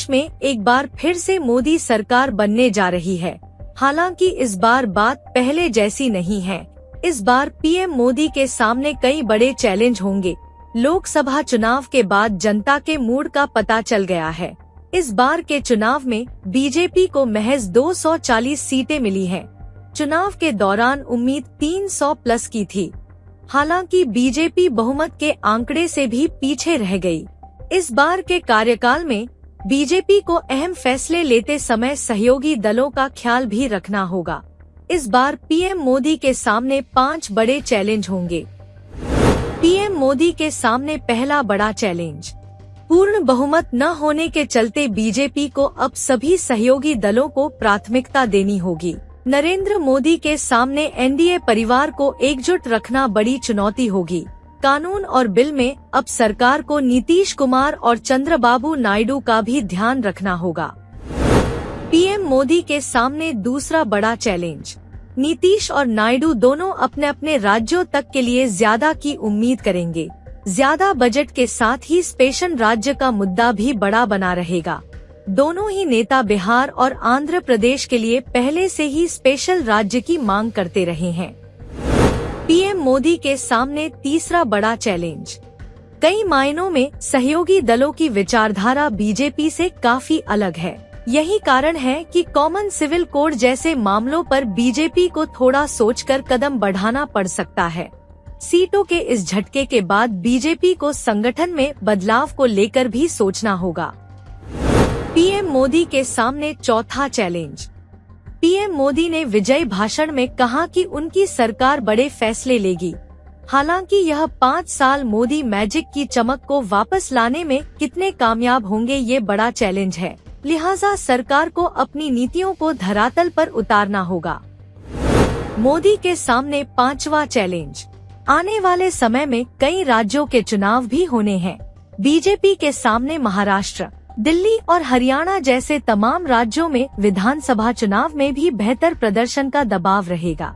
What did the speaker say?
देश में एक बार फिर से मोदी सरकार बनने जा रही है। हालांकि इस बार बात पहले जैसी नहीं है। इस बार पीएम मोदी के सामने कई बड़े चैलेंज होंगे। लोकसभा चुनाव के बाद जनता के मूड का पता चल गया है। इस बार के चुनाव में बीजेपी को महज 240 सीटें मिली हैं। चुनाव के दौरान उम्मीद 300 प्लस की थी। हालांकि बीजेपी बहुमत के आंकड़े से भी पीछे रह गई। इस बार के कार्यकाल में बीजेपी को अहम फैसले लेते समय सहयोगी दलों का ख्याल भी रखना होगा। इस बार पीएम मोदी के सामने 5 बड़े चैलेंज होंगे। पीएम मोदी के सामने पहला बड़ा चैलेंज, पूर्ण बहुमत न होने के चलते बीजेपी को अब सभी सहयोगी दलों को प्राथमिकता देनी होगी। नरेंद्र मोदी के सामने एनडीए परिवार को एकजुट रखना बड़ी चुनौती होगी। कानून और बिल में अब सरकार को नीतीश कुमार और चंद्रबाबू नायडू का भी ध्यान रखना होगा। पीएम मोदी के सामने दूसरा बड़ा चैलेंज, नीतीश और नायडू दोनों अपने अपने राज्यों तक के लिए ज्यादा की उम्मीद करेंगे। ज्यादा बजट के साथ ही स्पेशल राज्य का मुद्दा भी बड़ा बना रहेगा। दोनों ही नेता बिहार और आंध्र प्रदेश के लिए पहले से ही स्पेशल राज्य की मांग करते रहे हैं। पीएम मोदी के सामने तीसरा बड़ा चैलेंज, कई मायनों में सहयोगी दलों की विचारधारा बीजेपी से काफी अलग है। यही कारण है कि कॉमन सिविल कोड जैसे मामलों पर बीजेपी को थोड़ा सोचकर कदम बढ़ाना पड़ सकता है। सीटों के इस झटके के बाद बीजेपी को संगठन में बदलाव को लेकर भी सोचना होगा। पीएम मोदी के सामने चौथा चैलेंज, पीएम मोदी ने विजय भाषण में कहा कि उनकी सरकार बड़े फैसले लेगी। हालांकि यह 5 साल मोदी मैजिक की चमक को वापस लाने में कितने कामयाब होंगे, ये बड़ा चैलेंज है। लिहाजा सरकार को अपनी नीतियों को धरातल पर उतारना होगा। मोदी के सामने पांचवा चैलेंज, आने वाले समय में कई राज्यों के चुनाव भी होने हैं। बीजेपी के सामने महाराष्ट्र, दिल्ली और हरियाणा जैसे तमाम राज्यों में विधानसभा चुनाव में भी बेहतर प्रदर्शन का दबाव रहेगा।